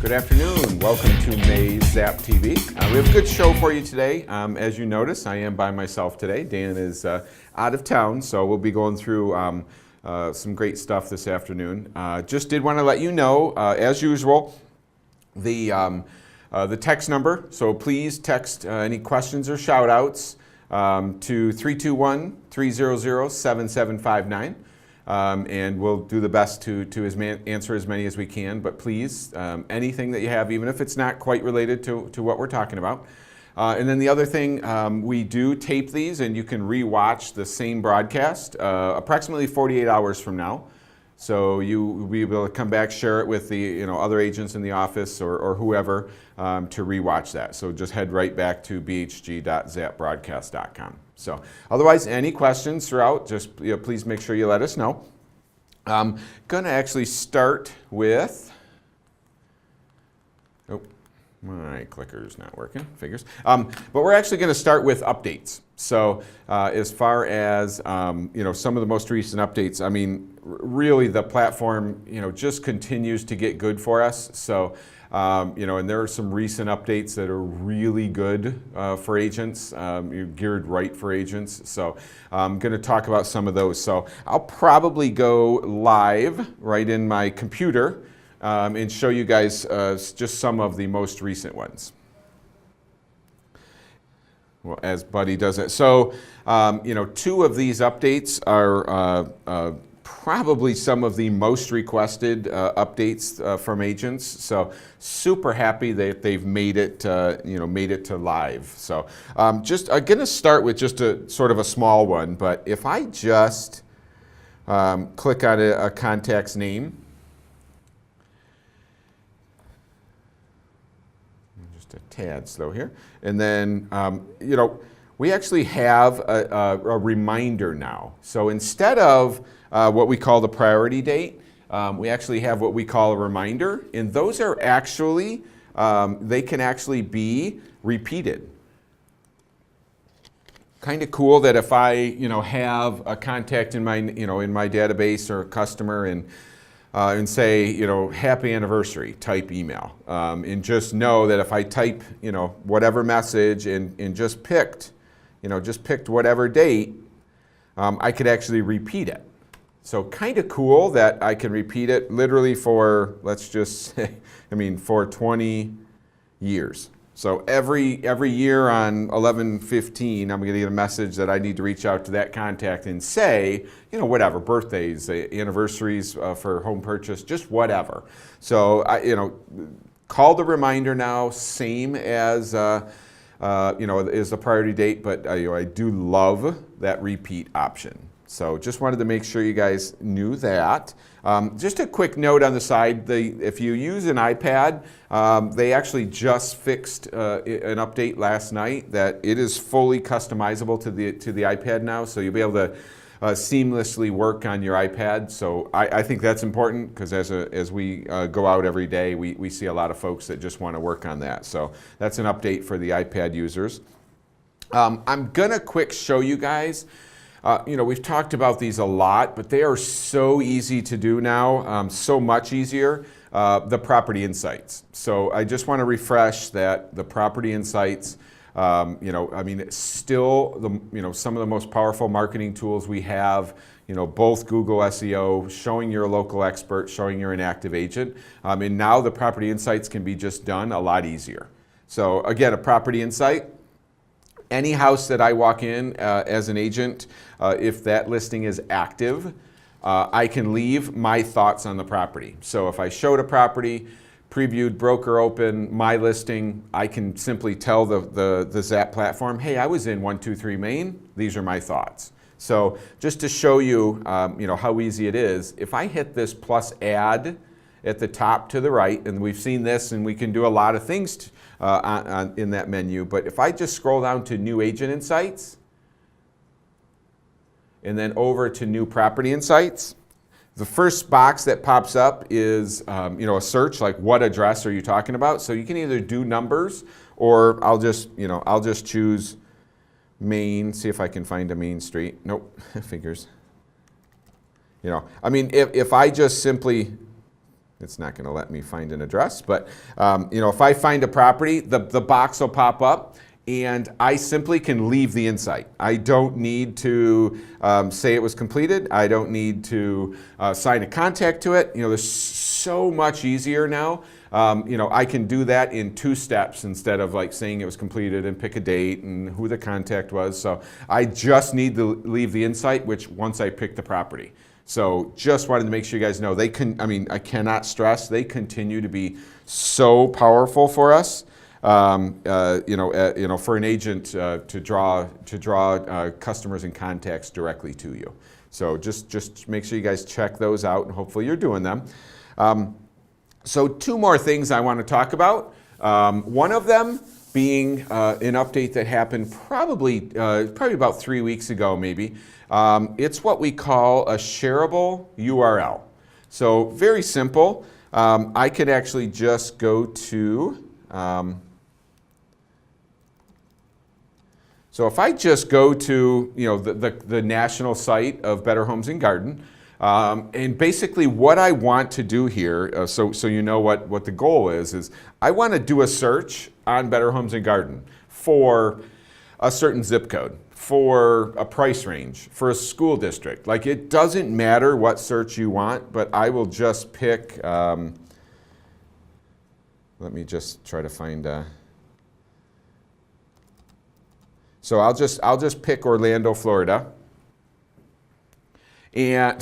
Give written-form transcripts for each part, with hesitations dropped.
Good afternoon. Welcome to May's ZapTV. We have a good show for you today. As you notice, I am by myself today. Dan is out of town, so we'll be going through some great stuff this afternoon. Just did want to let you know, as usual, the text number. So please text any questions or shout-outs to 321-300-7759. And we'll do the best to answer as many as we can, but please, anything that you have, even if it's not quite related to what we're talking about. And then the other thing, we do tape these, and you can re-watch the same broadcast approximately 48 hours from now. So you'll be able to come back, share it with the other agents in the office or whoever to re-watch that. So just head right back to bhg.zapbroadcast.com. So otherwise, any questions throughout, just please make sure you let us know. I'm going to actually start with, oh, my clicker's not working, figures. But we're actually going to start with updates. So as far as some of the most recent updates, I mean, really the platform just continues to get good for us. So and there are some recent updates that are really good for agents, geared right for agents. So I'm going to talk about some of those. So I'll probably go live right in my computer and show you guys just some of the most recent ones. Well, as Buddy does it. So, two of these updates are probably some of the most requested updates from agents. So, super happy that they've made it, made it to live. So, I'm going to start with just a sort of a small one. But if I just click on a contact's name. A tad slow here. And then, we actually have a reminder now. So instead of what we call the priority date, we actually have what we call a reminder. And those are actually, they can actually be repeated. Kind of cool that if I, have a contact in my, in my database or a customer and say, happy anniversary, type email. And just know that if I type, whatever message and just picked whatever date, I could actually repeat it. So kind of cool that I can repeat it literally for, let's just say, for 20 years. So every year on 11/15, I'm going to get a message that I need to reach out to that contact and say, whatever, birthdays, anniversaries for home purchase, just whatever. So, call the reminder now, same as, is the priority date, but I do love that repeat option. So just wanted to make sure you guys knew that. Just a quick note on the side, if you use an iPad, they actually just fixed an update last night that it is fully customizable to the iPad now, so you'll be able to seamlessly work on your iPad. So I think that's important because as we go out every day, we see a lot of folks that just want to work on that. So that's an update for the iPad users. I'm going to quick show you guys. We've talked about these a lot, but they are so easy to do now, so much easier, the property insights. So I just want to refresh that the property insights, it's still some of the most powerful marketing tools we have, both Google SEO, showing you're a local expert, showing you're an active agent. And now the property insights can be just done a lot easier. So again, a property insight. Any house that I walk in as an agent, if that listing is active, I can leave my thoughts on the property. So if I showed a property, previewed, broker open, my listing, I can simply tell the Zap platform, hey, I was in 123 Main, these are my thoughts. So just to show you, how easy it is, if I hit this plus add at the top to the right, and we've seen this and we can do a lot of things in that menu, but if I just scroll down to New Agent Insights and then over to New Property Insights, the first box that pops up is a search, like what address are you talking about? So you can either do numbers or I'll just choose Main, see if I can find a Main Street. Nope, figures. If I just simply It's not going to let me find an address, but if I find a property, the box will pop up, and I simply can leave the insight. I don't need to say it was completed. I don't need to sign a contact to it. There's so much easier now. I can do that in 2 steps instead of like saying it was completed and pick a date and who the contact was. So I just need to leave the insight, which once I pick the property. So just wanted to make sure you guys know I cannot stress, they continue to be so powerful for us. For an agent to draw customers and contacts directly to you. So just make sure you guys check those out, and hopefully you're doing them. So 2 more things I want to talk about. One of them being an update that happened probably about 3 weeks ago, maybe. It's what we call a shareable URL. So very simple. I could actually just go to. So if I just go to the national site of Better Homes and Garden, and basically what I want to do here, so you know what the goal is I want to do a search on Better Homes and Garden for a certain zip code, for a price range, for a school district. Like, it doesn't matter what search you want, but I will just pick, let me just try to find so I'll just pick Orlando, Florida, and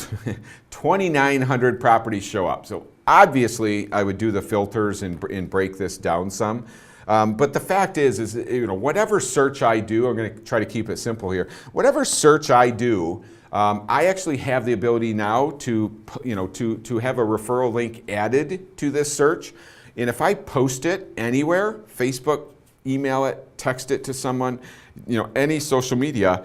2,900 properties show up. So obviously I would do the filters and break this down some. But the fact is whatever search I do, I'm going to try to keep it simple here. Whatever search I do, I actually have the ability now to have a referral link added to this search. And if I post it anywhere, Facebook, email it, text it to someone, any social media,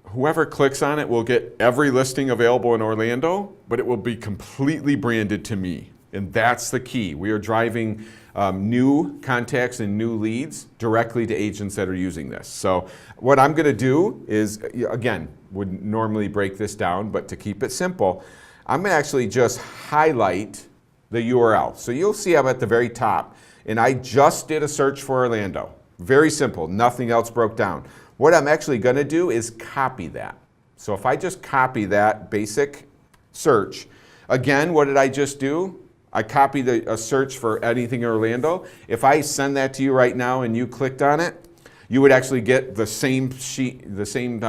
whoever clicks on it will get every listing available in Orlando, but it will be completely branded to me. And that's the key. We are driving new contacts and new leads directly to agents that are using this. So what I'm going to do is, again, would normally break this down, but to keep it simple, I'm going to actually just highlight the URL. So you'll see I'm at the very top, and I just did a search for Orlando. Very simple, nothing else broke down. What I'm actually going to do is copy that. So if I just copy that basic search, again, what did I just do? I copied a search for anything in Orlando. If I send that to you right now and you clicked on it, you would actually get the same sheet, the same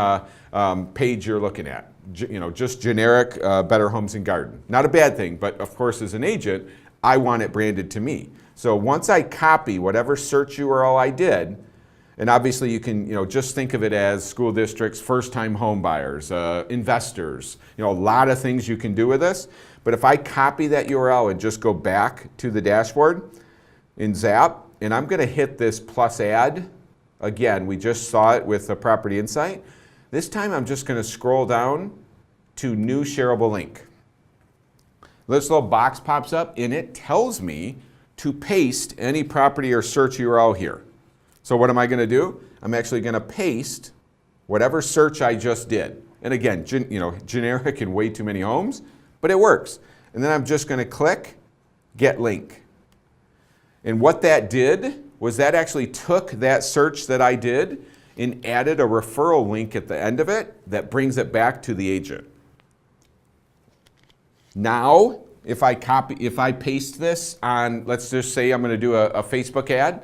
page you're looking at. Just generic Better Homes and Garden. Not a bad thing, but of course as an agent, I want it branded to me. So once I copy whatever search URL I did, and obviously you can just think of it as school districts, first-time home buyers, investors, a lot of things you can do with this. But if I copy that URL and just go back to the dashboard in Zap, and I'm going to hit this plus add, again, we just saw it with the Property Insight. This time I'm just going to scroll down to new shareable link. This little box pops up and it tells me to paste any property or search URL here. So what am I going to do? I'm actually going to paste whatever search I just did. And again, generic and way too many homes, but it works. And then I'm just going to click Get Link. And what that did was that actually took that search that I did and added a referral link at the end of it that brings it back to the agent. Now, if I paste this on, let's just say I'm going to do a Facebook ad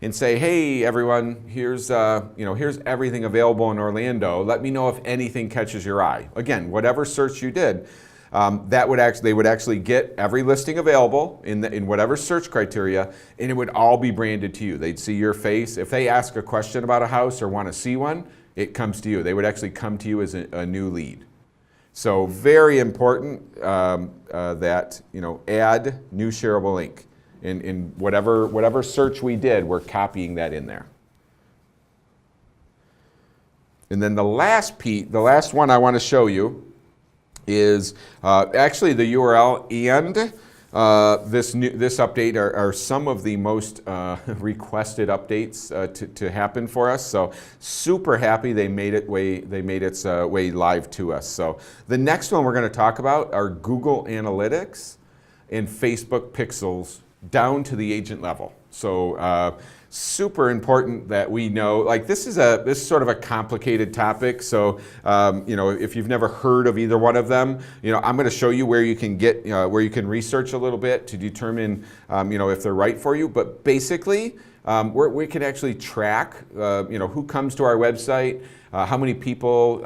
and say, hey everyone, here's everything available in Orlando. Let me know if anything catches your eye. Again, whatever search you did, they would actually get every listing available in whatever search criteria, and it would all be branded to you. They'd see your face. If they ask a question about a house or want to see one, it comes to you. They would actually come to you as a new lead. So very important that add new shareable link. In whatever search we did, we're copying that in there. And then the last one I want to show you is actually the URL and this update are some of the most requested updates to happen for us. So super happy they made its way live to us. So the next one we're going to talk about are Google Analytics. and Facebook pixels down to the agent level. So super important that we know, like this is sort of a complicated topic. So if you've never heard of either one of them, I'm going to show you where you can get, where you can research a little bit to determine, if they're right for you. But basically, we can actually track, who comes to our website, how many people,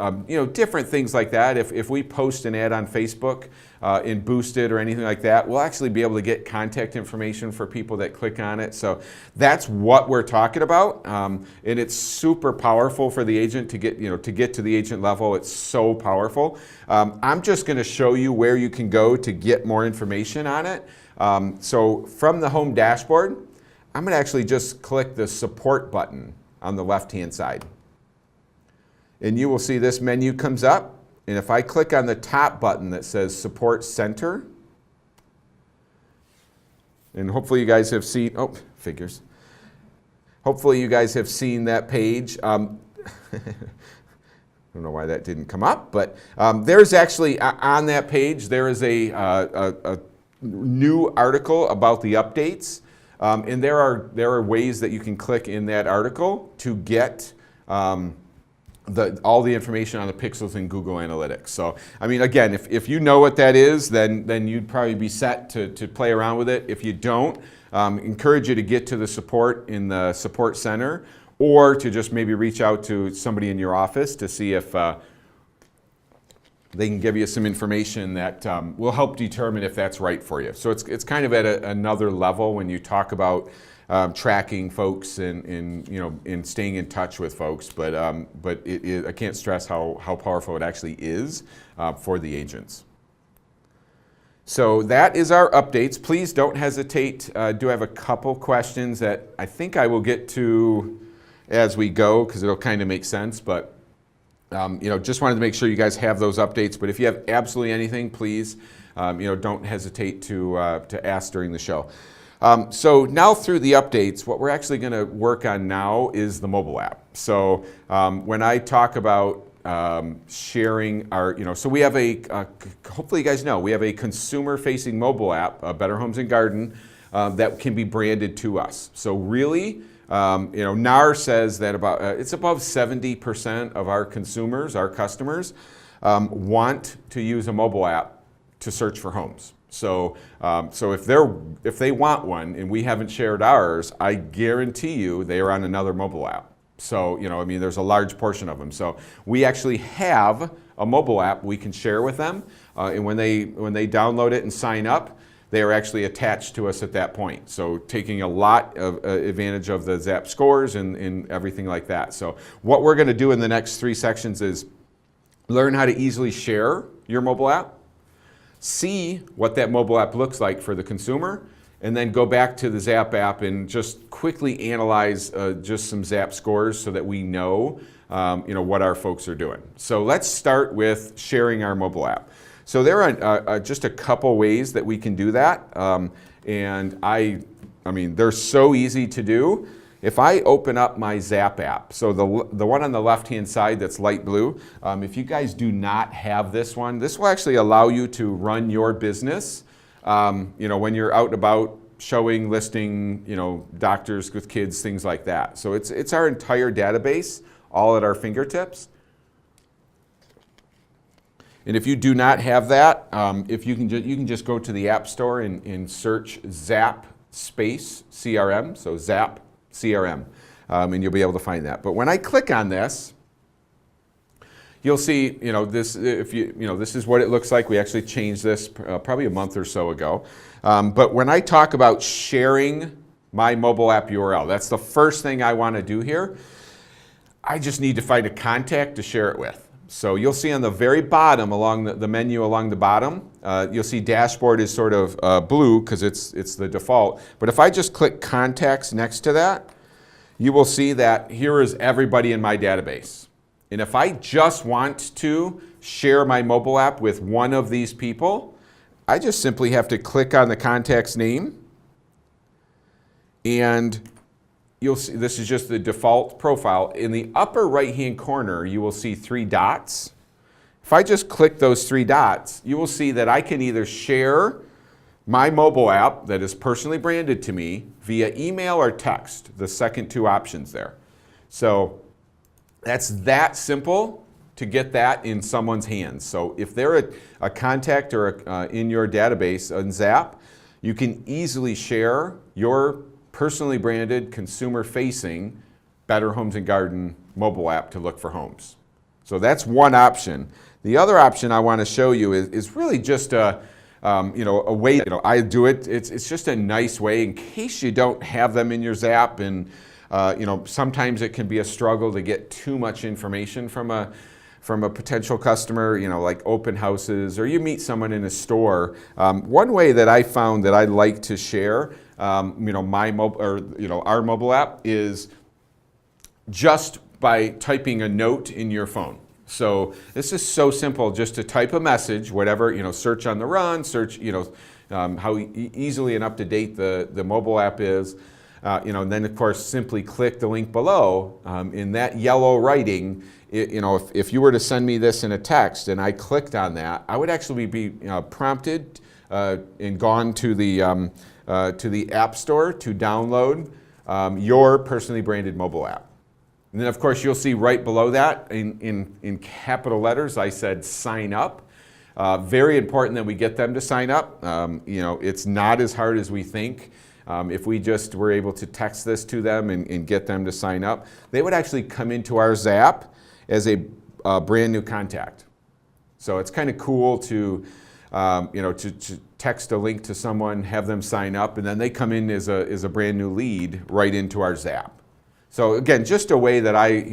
different things like that. If we post an ad on Facebook and boost it or anything like that, we'll actually be able to get contact information for people that click on it. So that's what we're talking about, and it's super powerful for the agent to get, to the agent level. It's so powerful. I'm just going to show you where you can go to get more information on it. So from the home dashboard, I'm going to actually just click the support button on the left-hand side. And you will see this menu comes up. And if I click on the top button that says Support Center, and hopefully you guys have seen, figures. Hopefully you guys have seen that page. I don't know why that didn't come up, but there's actually, on that page, there is a new article about the updates. And there are ways that you can click in that article to get all the information on the pixels in Google Analytics. So, I mean, again, if you know what that is, then you'd probably be set to play around with it. If you don't, encourage you to get to the support in the support center, or to just maybe reach out to somebody in your office to see if they can give you some information that will help determine if that's right for you. So it's kind of at another level when you talk about tracking folks and staying in touch with folks. But I can't stress how powerful it actually is for the agents. So that is our updates. Please don't hesitate. Do have a couple questions that I think I will get to as we go, because it'll kind of make sense. But just wanted to make sure you guys have those updates. But if you have absolutely anything, please, don't hesitate to ask during the show. So now through the updates, what we're actually going to work on now is the mobile app. So when I talk about sharing our, so we have hopefully you guys know, we have a consumer-facing mobile app, Better Homes and Garden, that can be branded to us. So really, NAR says that it's above 70% of our consumers, our customers, want to use a mobile app to search for homes. So, if they want one and we haven't shared ours, I guarantee you they are on another mobile app. So, there's a large portion of them. So we actually have a mobile app we can share with them, and when they download it and sign up, they are actually attached to us at that point. So taking a lot of advantage of the Zap scores and everything like that. So what we're going to do in the next 3 sections is learn how to easily share your mobile app, see what that mobile app looks like for the consumer, and then go back to the Zap app and just quickly analyze just some Zap scores so that we know, what our folks are doing. So let's start with sharing our mobile app. So there are just a couple ways that we can do that, and I mean they're so easy to do. If I open up my Zap app, so the one on the left-hand side that's light blue, if you guys do not have this one, this will actually allow you to run your business, when you're out and about showing, listing, doctors with kids, things like that. So it's our entire database, all at our fingertips. And if you do not have that, if you can just go to the App Store and search Zap space CRM, so Zap CRM, and you'll be able to find that. But when I click on this, you'll see, this. This is what it looks like. We actually changed this probably a month or so ago. But when I talk about sharing my mobile app URL, that's the first thing I want to do here. I just need to find a contact to share it with. So you'll see on the very bottom, along the menu along the bottom, you'll see dashboard is sort of blue because it's the default. But if I just click contacts next to that, you will see that here is everybody in my database. And if I just want to share my mobile app with one of these people, I just simply have to click on the contact's name, and you'll see this is just the default profile. In the upper right-hand corner, you will see 3 dots. If I just click those 3 dots, you will see that I can either share my mobile app that is personally branded to me via email or text, the second two options there. So that's that simple to get that in someone's hands. So if they're a contact or in your database on Zap, you can easily share your personally branded, consumer-facing Better Homes and Garden mobile app to look for homes. So that's one option. The other option I want to show you is really just a way, I do it. It's just a nice way in case you don't have them in your Zap, and sometimes it can be a struggle to get too much information from a potential customer, like open houses, or you meet someone in a store. One way that I found that I like to share, my mobile, or our mobile app, is just by typing a note in your phone. So this is so simple, just to type a message, whatever, search on the run, search, how easily and up to date the mobile app is, and then of course simply click the link below. In that yellow writing, if you were to send me this in a text and I clicked on that, I would actually be prompted and gone to the App Store to download your personally branded mobile app. And then of course you'll see right below that in capital letters I said sign up. Very important that we get them to sign up. It's not as hard as we think. If we just were able to text this to them and get them to sign up, they would actually come into our Zap as a brand new contact. So it's kind of cool to text a link to someone, have them sign up, and then they come in as a brand new lead right into our Zap. So again, just a way that I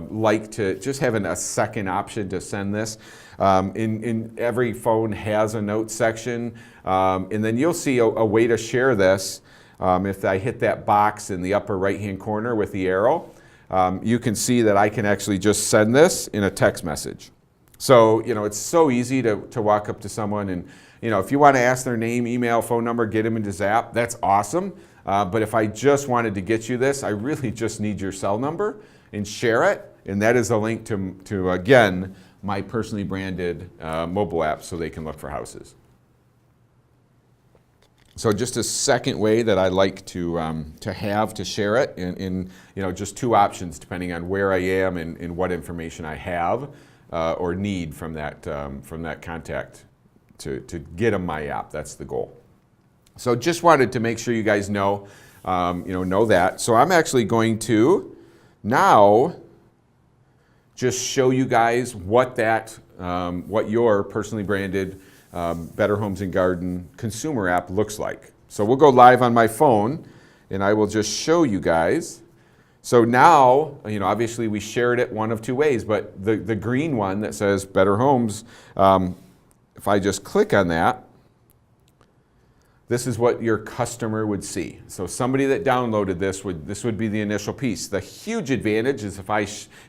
like to just have a second option to send this. In every phone has a note section, and then you'll see a way to share this. If I hit that box in the upper right-hand corner with the arrow, you can see that I can actually just send this in a text message. So it's so easy to walk up to someone and if you want to ask their name, email, phone number, get them into Zap, that's awesome. But if I just wanted to get you this, I really just need your cell number and share it. And that is a link to again, my personally branded mobile app so they can look for houses. So just a second way that I like to share it in just two options depending on where I am and what information I have or need from that contact to get them my app. That's the goal. So just wanted to make sure you guys know that. So I'm actually going to now just show you guys what your personally branded Better Homes and Garden consumer app looks like. So we'll go live on my phone and I will just show you guys. So now, obviously we shared it one of two ways, but the green one that says Better Homes, if I just click on that, this is what your customer would see. So somebody that downloaded this would be the initial piece. The huge advantage is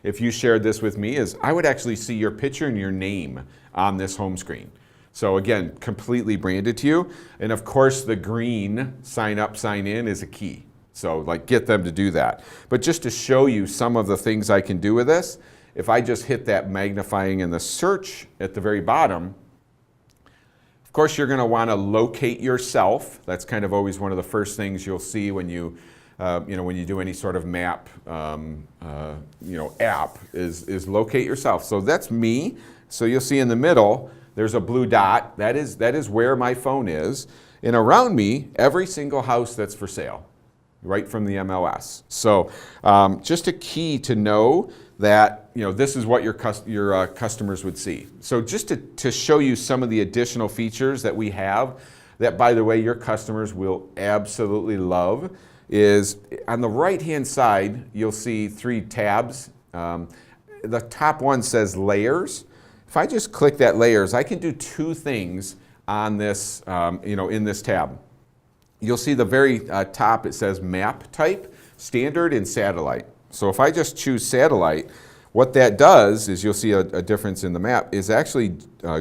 if you shared this with me is I would actually see your picture and your name on this home screen. So again, completely branded to you. And of course the green sign up, sign in is a key. So get them to do that. But just to show you some of the things I can do with this, if I just hit that magnifying in the search at the very bottom, of course, you're going to want to locate yourself. That's kind of always one of the first things you'll see when you do any sort of map, app is locate yourself. So that's me. So you'll see in the middle there's a blue dot. That is where my phone is, and around me every single house that's for sale, right from the MLS. So just a key to know that this is what your customers would see. So just to show you some of the additional features that we have that, by the way, your customers will absolutely love is on the right-hand side, you'll see three tabs. The top one says layers. If I just click that layers, I can do two things on this, in this tab. You'll see the very top, it says map type, standard and satellite. So if I just choose satellite, what that does is you'll see a difference in the map is actually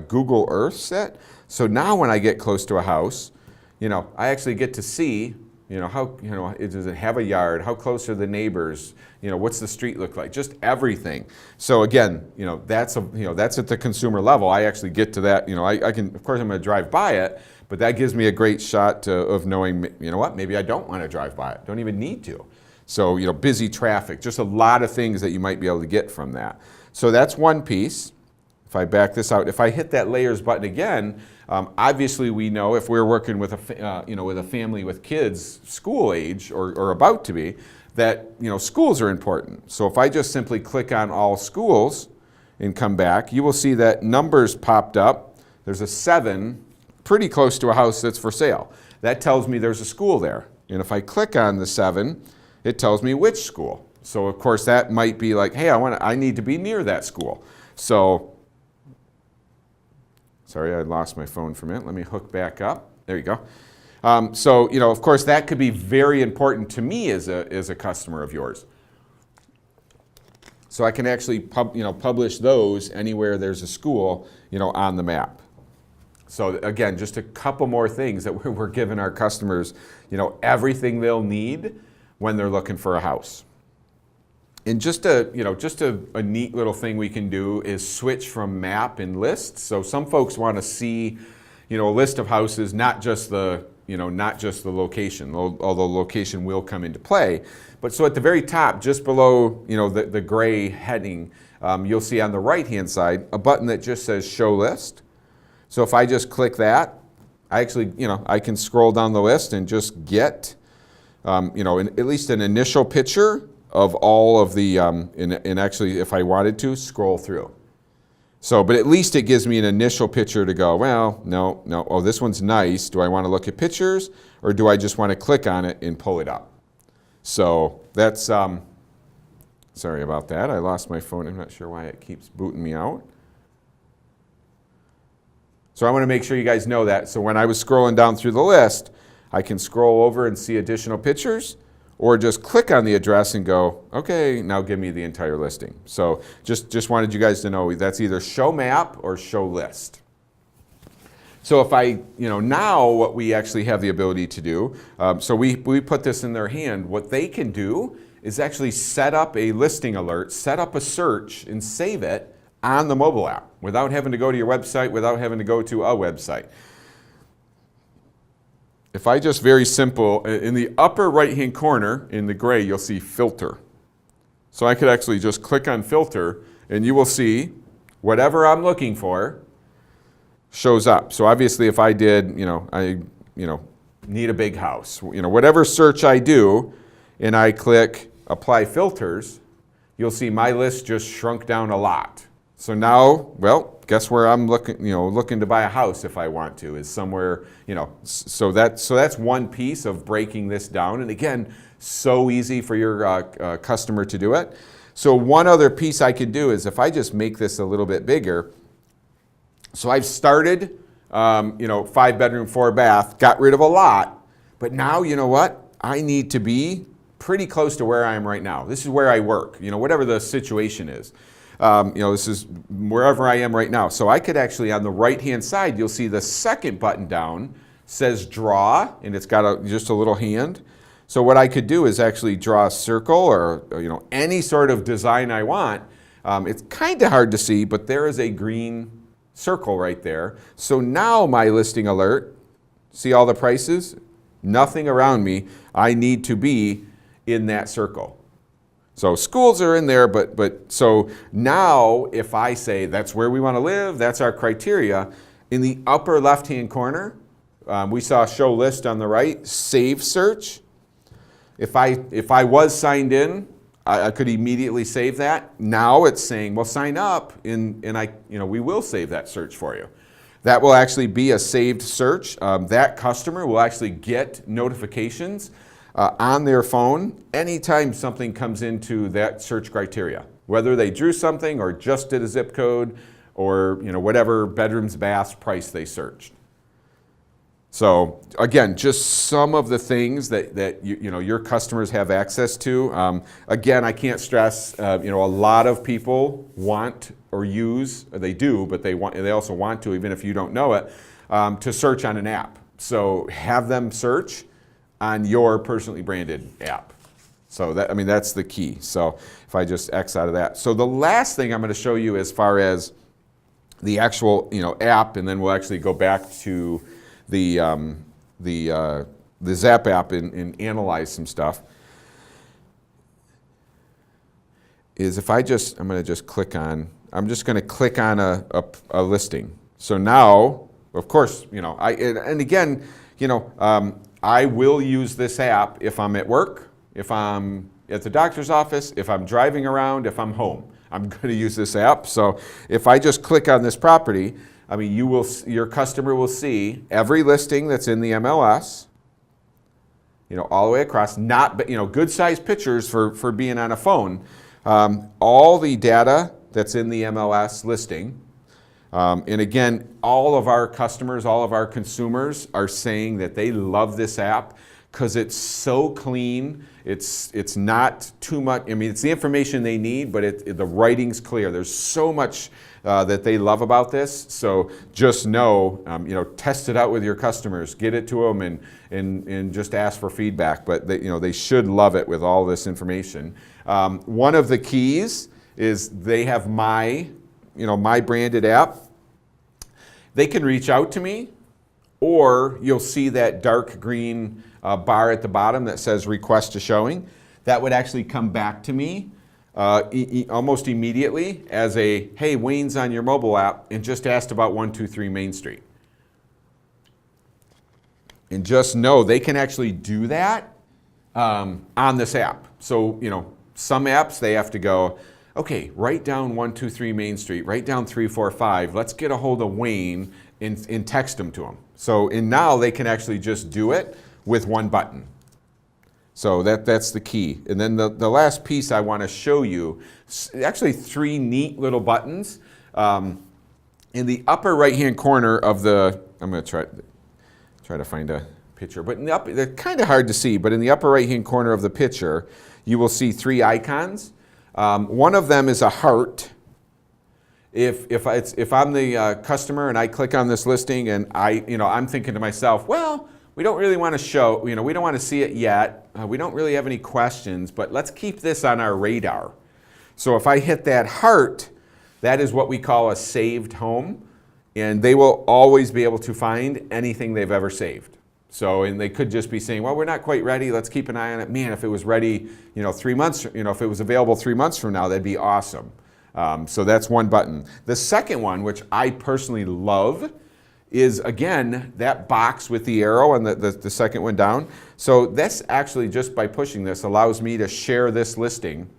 Google Earth set. So now when I get close to a house, I actually get to see, how, does it have a yard? How close are the neighbors? What's the street look like? Just everything. So again, that's at the consumer level. I actually get to that. I can, of course, I'm going to drive by it, but that gives me a great shot of knowing, you know what, maybe I don't want to drive by it. Don't even need to. So, you know, busy traffic, just a lot of things that you might be able to get from that. So that's one piece. If I back this out, if I hit that layers button again, obviously we know if we're working with a family with kids school age or about to be, that, you know, schools are important. So if I just simply click on all schools and come back, you will see that numbers popped up. There's a 7 pretty close to a house that's for sale. That tells me there's a school there. And if I click on the 7, it tells me which school. So of course that might be like, hey, I need to be near that school. So, sorry, I lost my phone for a minute. Let me hook back up. There you go. So, you know, of course that could be very important to me as a customer of yours. So I can actually publish those anywhere there's a school, you know, on the map. So again, just a couple more things that we're giving our customers, you know, everything they'll need when they're looking for a house. And just a neat little thing we can do is switch from map and list. So some folks want to see, you know, a list of houses, not just the location, although location will come into play. But so at the very top, just below, you know, the gray heading, you'll see on the right-hand side a button that just says Show List. So if I just click that, I can scroll down the list and just get, at least an initial picture of all of the, and actually, if I wanted to, scroll through. So, but at least it gives me an initial picture to go, well, no, oh, this one's nice. Do I want to look at pictures, or do I just want to click on it and pull it up? So that's, sorry about that. I lost my phone. I'm not sure why it keeps booting me out. So I want to make sure you guys know that. So when I was scrolling down through the list, I can scroll over and see additional pictures, or just click on the address and go, okay, now give me the entire listing. So just wanted you guys to know that's either show map or show list. So if now what we actually have the ability to do, so we put this in their hand, what they can do is actually set up a listing alert, set up a search, and save it on the mobile app without having to go to your website, without having to go to a website. If I just very simple, in the upper right-hand corner in the gray, you'll see filter. So I could actually just click on filter, and you will see whatever I'm looking for shows up. So obviously if I did, I need a big house, whatever search I do, and I click apply filters, you'll see my list just shrunk down a lot. So now, well, guess where I'm looking to buy a house if I want to, is somewhere, so that's one piece of breaking this down. And again, so easy for your customer to do it. So one other piece I could do is if I just make this a little bit bigger. So I've started, 5-bedroom, 4-bath, got rid of a lot, but now, you know what? I need to be pretty close to where I am right now. This is where I work, whatever the situation is. This is wherever I am right now. So I could actually, on the right-hand side, you'll see the second button down says draw, and it's got just a little hand. So what I could do is actually draw a circle or any sort of design I want. It's kind of hard to see, but there is a green circle right there. So now my listing alert, see all the prices? Nothing around me. I need to be in that circle. So schools are in there, but so now if I say that's where we want to live, that's our criteria, in the upper left-hand corner, we saw show list on the right, save search. If I was signed in, I could immediately save that. Now it's saying, well, sign up, and we will save that search for you. That will actually be a saved search. That customer will actually get notifications on their phone anytime something comes into that search criteria, whether they drew something or just did a zip code or whatever bedrooms, baths, price they searched. So again, just some of the things that your customers have access to. Again, I can't stress. A lot of people want or use. They do, but they also want to, even if you don't know it, to search on an app. So have them search on your personally branded app. So that's the key. So if I just X out of that. So the last thing I'm going to show you as far as the actual app, and then we'll actually go back to the Zap app and analyze some stuff, is if I'm just going to click on a listing. So now, of course, and again, I will use this app if I'm at work, if I'm at the doctor's office, if I'm driving around, if I'm home. I'm going to use this app. So if I just click on this property, your customer will see every listing that's in the MLS, all the way across. Good sized pictures for being on a phone. All the data that's in the MLS listing. And again, all of our customers, all of our consumers are saying that they love this app because it's so clean. It's not too much. It's the information they need, but the writing's clear. There's so much that they love about this. So just know, test it out with your customers, get it to them, and just ask for feedback. But they should love it with all this information. One of the keys is they have my branded app. They can reach out to me, or you'll see that dark green bar at the bottom that says request a showing. That would actually come back to me almost immediately as a, hey, Wayne's on your mobile app and just asked about 123 Main Street. And just know they can actually do that on this app. So, some apps, they have to go, okay, write down 123 Main Street, write down 345, let's get a hold of Wayne and text them to him. So, and now they can actually just do it with one button. So that's the key. And then the last piece I want to show you, actually 3 neat little buttons. In the upper right-hand corner of I'm going to try to find a picture, but they're kind of hard to see, but in the upper right-hand corner of the picture, you will see 3 icons. One of them is a heart. If I'm the customer and I click on this listing and I'm thinking to myself, well, we don't really want to show, we don't want to see it yet. We don't really have any questions, but let's keep this on our radar. So if I hit that heart, that is what we call a saved home, and they will always be able to find anything they've ever saved. So, and they could just be saying, well, we're not quite ready, let's keep an eye on it. Man, if it was ready, 3 months, if it was available 3 months from now, that'd be awesome. So that's one button. The second one, which I personally love, is again, that box with the arrow and the second one down. So that's actually, just by pushing this, allows me to share this listing.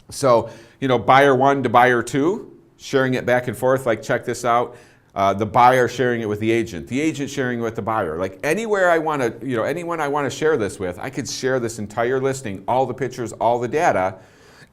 So, buyer 1 to buyer 2, sharing it back and forth, like check this out. The buyer sharing it with the agent sharing it with the buyer. Like anywhere I want to, anyone I want to share this with, I could share this entire listing, all the pictures, all the data,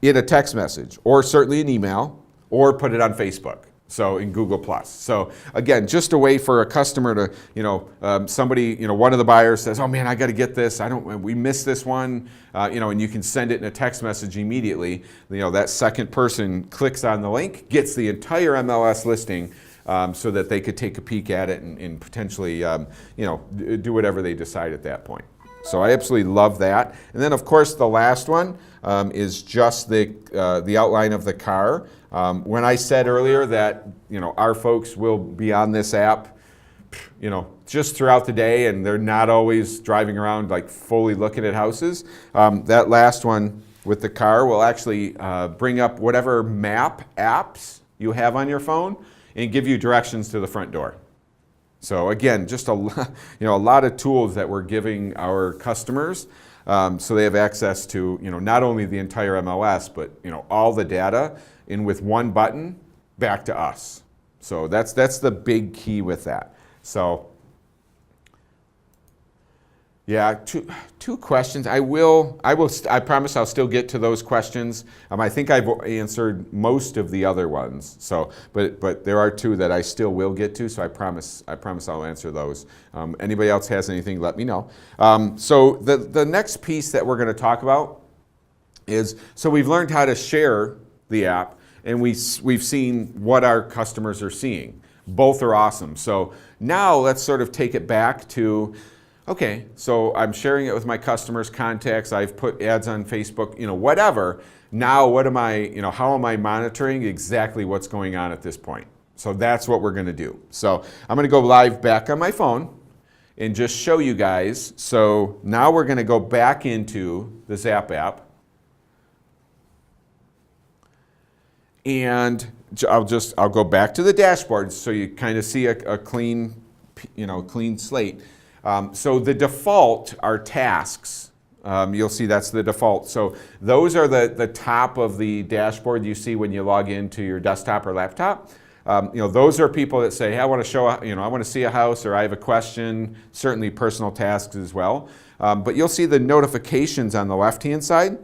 in a text message, or certainly an email, or put it on Facebook. So in Google+. So again, just a way for a customer to, somebody, one of the buyers says, oh man, I got to get this. We missed this one, and you can send it in a text message immediately. That second person clicks on the link, gets the entire MLS listing, so that they could take a peek at it and potentially, do whatever they decide at that point. So I absolutely love that. And then of course the last one is just the outline of the car. When I said earlier that our folks will be on this app, just throughout the day, and they're not always driving around like fully looking at houses. That last one with the car will actually bring up whatever map apps you have on your phone and give you directions to the front door. So again, just a lot of tools that we're giving our customers, so they have access to not only the entire MLS, but all the data, and with one button back to us. So that's the big key with that. So yeah, two questions. I promise I'll still get to those questions. I think I've answered most of the other ones. So, but there are 2 that I still will get to. So I promise I'll answer those. Anybody else has anything, let me know. So the next piece that we're going to talk about is, so we've learned how to share the app, and we've seen what our customers are seeing. Both are awesome. So now let's sort of take it back to, okay, so I'm sharing it with my customers' contacts. I've put ads on Facebook, whatever. Now, how am I monitoring exactly what's going on at this point? So that's what we're going to do. So I'm going to go live back on my phone, and just show you guys. So now we're going to go back into the Zap app. And I'll go back to the dashboard so you kind of see a clean, clean slate. So the default are tasks. You'll see that's the default. So those are the top of the dashboard you see when you log into your desktop or laptop. Those are people that say, hey, I want to show, I want to see a house, or I have a question, certainly personal tasks as well. But you'll see the notifications on the left-hand side.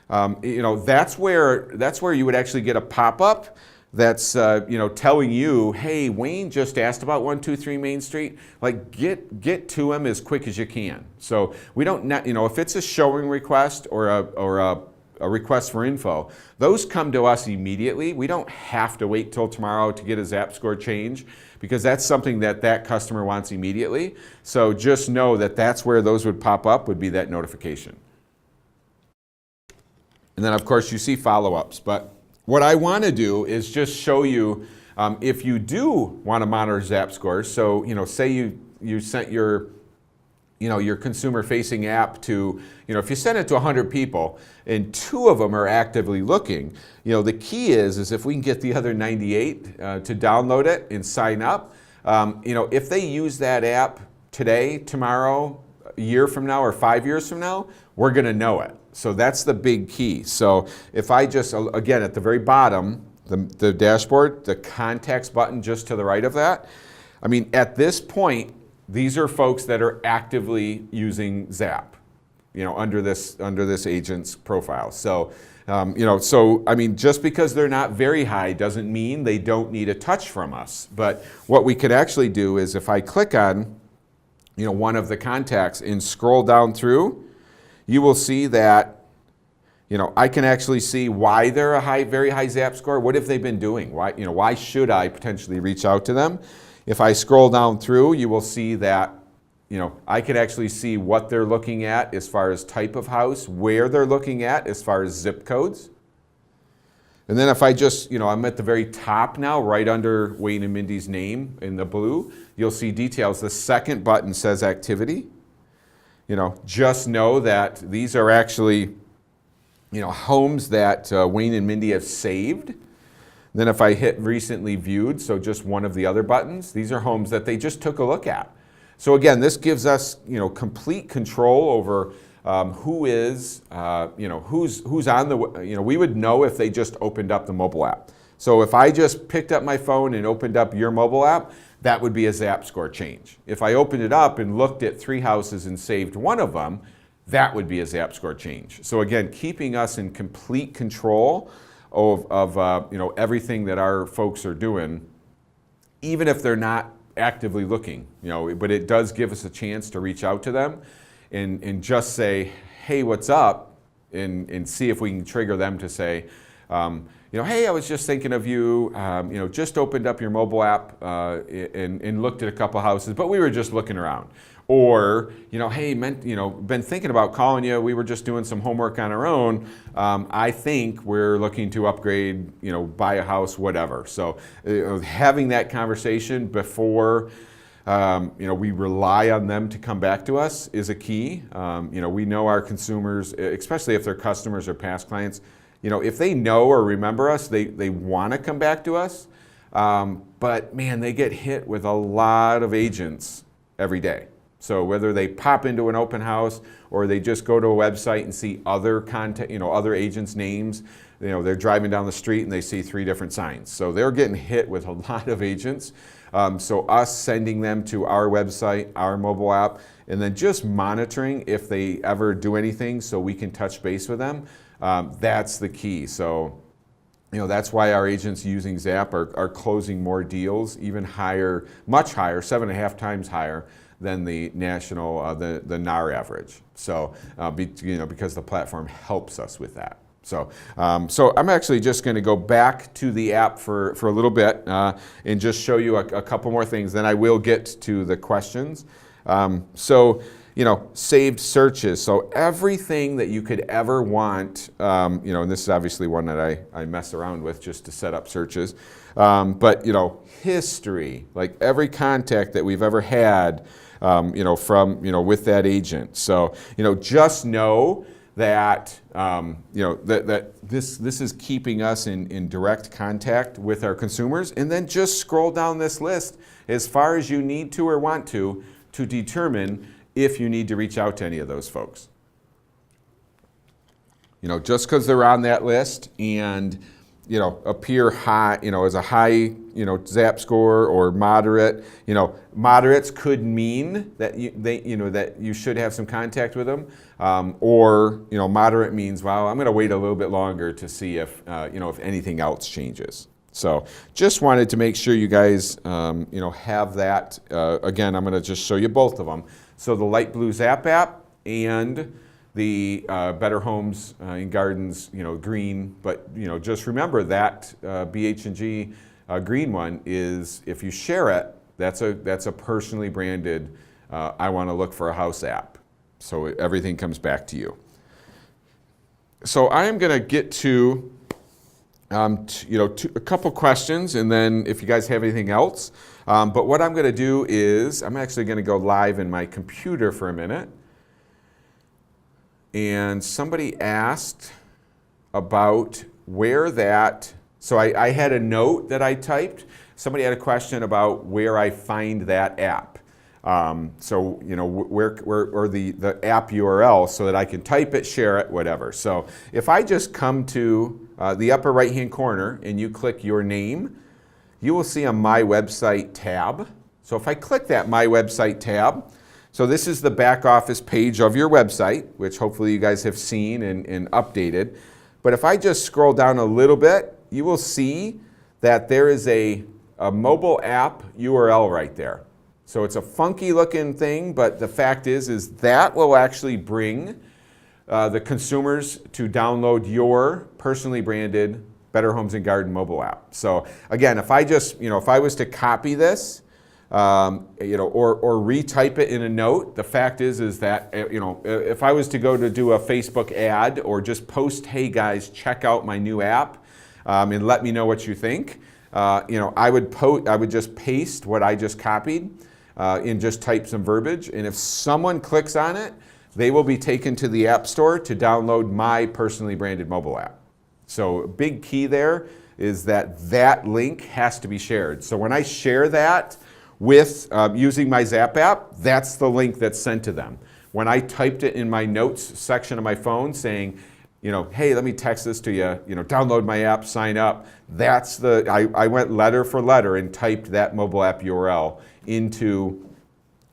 That's where you would actually get a pop-up that's telling you, hey, Wayne just asked about 123 Main Street. Like, get to him as quick as you can. So we don't, if it's a showing request or a request for info, those come to us immediately. We don't have to wait till tomorrow to get a Zap score change, because that's something that customer wants immediately. So just know that that's where those would pop up, would be that notification. And then, of course, you see follow-ups. But what I want to do is just show you, if you do want to monitor Zap scores, so say you sent your consumer-facing app to, if you send it to 100 people and 2 of them are actively looking, the key is if we can get the other 98 to download it and sign up, if they use that app today, tomorrow, a year from now, or 5 years from now, we're going to know it. So that's the big key. So if I just, again, at the very bottom, the dashboard, the contacts button just to the right of that, at this point, these are folks that are actively using Zap, under this agent's profile. So, just because they're not very high doesn't mean they don't need a touch from us. But what we could actually do is, if I click on, one of the contacts and scroll down through, you will see that, I can actually see why they're a very high Zap score. What have they been doing? Why should I potentially reach out to them? If I scroll down through, you will see that, I can actually see what they're looking at as far as type of house, where they're looking at as far as zip codes. And then if I just, I'm at the very top now, right under Wayne and Mindy's name in the blue, you'll see details. The second button says activity. Just know that these are actually, homes that Wayne and Mindy have saved. Then if I hit recently viewed, so just one of the other buttons, these are homes that they just took a look at. So again, this gives us, complete control over who is, who's on the, we would know if they just opened up the mobile app. So if I just picked up my phone and opened up your mobile app, that would be a Zap score change. If I opened it up and looked at 3 houses and saved one of them, that would be a Zap score change. So again, keeping us in complete control of everything that our folks are doing, even if they're not actively looking, but it does give us a chance to reach out to them and just say, hey, what's up? And see if we can trigger them to say, hey, I was just thinking of you, just opened up your mobile app and looked at a couple houses, but we were just looking around. Or, hey, been thinking about calling you. We were just doing some homework on our own. I think we're looking to upgrade, buy a house, whatever. So having that conversation before, we rely on them to come back to us is a key. We know our consumers, especially if they're customers or past clients, if they know or remember us, they want to come back to us. But man, they get hit with a lot of agents every day. So whether they pop into an open house or they just go to a website and see other content, other agents' names, they're driving down the street and they see 3 different signs. So they're getting hit with a lot of agents. So us sending them to our website, our mobile app, and then just monitoring if they ever do anything so we can touch base with them. That's the key. So, that's why our agents using Zap are closing more deals, even higher, much higher, 7.5 times higher than the national, the NAR average. So, because the platform helps us with that. So, I'm actually just going to go back to the app for a little bit and just show you a couple more things. Then I will get to the questions. Saved searches. So everything that you could ever want, and this is obviously one that I mess around with just to set up searches. But history, like every contact that we've ever had, from with that agent. So just know that that this is keeping us in direct contact with our consumers, and then just scroll down this list as far as you need to or want to determine if you need to reach out to any of those folks. Just because they're on that list and appear high, as a high, Zap score or moderate. Moderates could mean that that you should have some contact with them, or moderate means, well, I'm going to wait a little bit longer to see if if anything else changes. So just wanted to make sure you guys have that. Again, I'm going to just show you both of them. So the light blue Zap app and the Better Homes and Gardens, green, but just remember that BH&G green one is, if you share it, that's a personally branded I want to look for a house app. So everything comes back to you. So I am going to get to a couple questions, and then if you guys have anything else. But what I'm going to do is I'm actually going to go live in my computer for a minute. And somebody asked about where that, so I had a note that I typed. Somebody had a question about where I find that app. So, where or the app URL so that I can type it, share it, whatever. So if I just come to the upper right-hand corner and you click your name, you will see a My Website tab. So if I click that My Website tab, so this is the back office page of your website, which hopefully you guys have seen and updated. But if I just scroll down a little bit, you will see that there is a mobile app URL right there. So it's a funky looking thing, but the fact is that will actually bring the consumers to download your personally branded Better Homes and Garden mobile app. So again, if I just, if I was to copy this, or retype it in a note. The fact is that, if I was to go to do a Facebook ad or just post, hey guys, check out my new app, and let me know what you think. I would just paste what I just copied, and just type some verbiage. And if someone clicks on it, they will be taken to the App Store to download my personally branded mobile app. So a big key there is that link has to be shared. So when I share that with using my Zap app, that's the link that's sent to them. When I typed it in my notes section of my phone saying, hey, let me text this to you, download my app, sign up, I went letter for letter and typed that mobile app URL into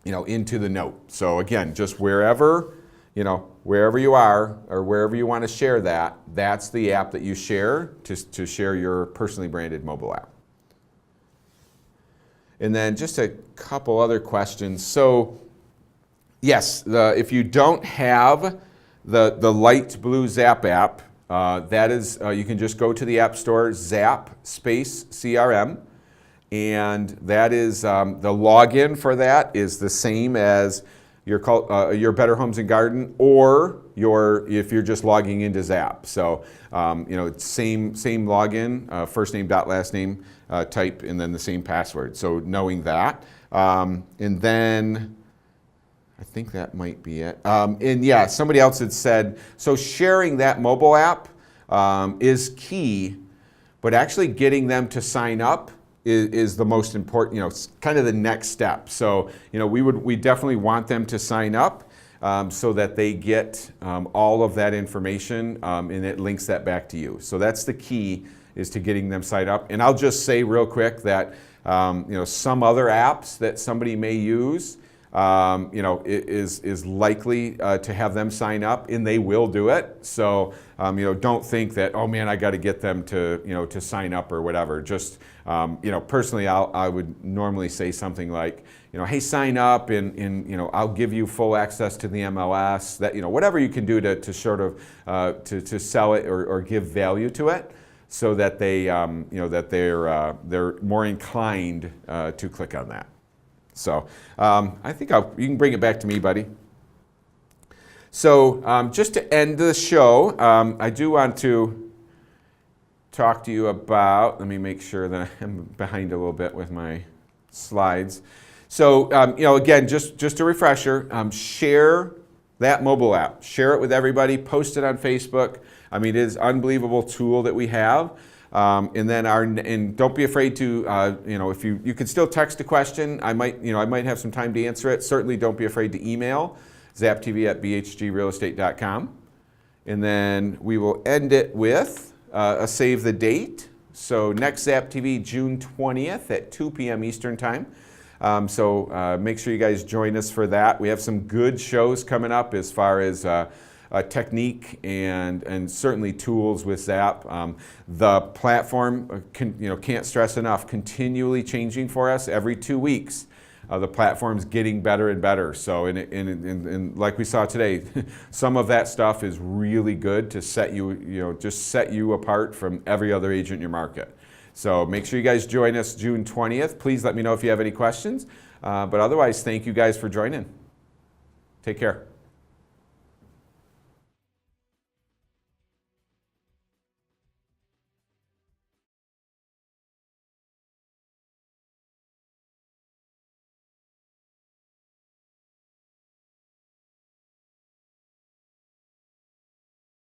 the note. So again, just wherever you are or wherever you want to share that, that's the app that you share to share your personally branded mobile app. And then just a couple other questions. So yes, if you don't have the light blue Zap app, that is, you can just go to the App Store, Zap space CRM, and that is, the login for that is the same as your Better Homes and Garden, or if you're just logging into Zap. So same login, first name dot last name type, and then the same password. So knowing that, and then I think that might be it. And yeah, somebody else had said, so sharing that mobile app is key, but actually getting them to sign up is the most important, kind of the next step. So, we definitely want them to sign up so that they get all of that information, and it links that back to you. So that's the key, is to getting them signed up. And I'll just say real quick that some other apps that somebody may use, is likely to have them sign up, and they will do it. So don't think that, oh man, I got to get them to sign up or whatever. Just personally, I would normally say something like, hey, sign up, and I'll give you full access to the MLS. That whatever you can do to sort of to sell it or give value to it, so that they that they're more inclined to click on that. So I think you can bring it back to me, buddy. So just to end the show, I do want to talk to you about, let me make sure that I'm behind a little bit with my slides. So, again, just a refresher, share that mobile app. Share it with everybody, post it on Facebook. I mean, it is an unbelievable tool that we have. And don't be afraid to, if you can still text a question. I might have some time to answer it. Certainly don't be afraid to email, zaptv@bhgrealestate.com. And then we will end it with a save the date. So next ZapTV, June 20th at 2 p.m. Eastern Time. So make sure you guys join us for that. We have some good shows coming up as far as technique and certainly tools with Zap. The platform, can't stress enough, continually changing for us every 2 weeks. The platform's getting better and better. So, and like we saw today, some of that stuff is really good to set you apart from every other agent in your market. So make sure you guys join us June 20th. Please let me know if you have any questions. But otherwise, thank you guys for joining. Take care.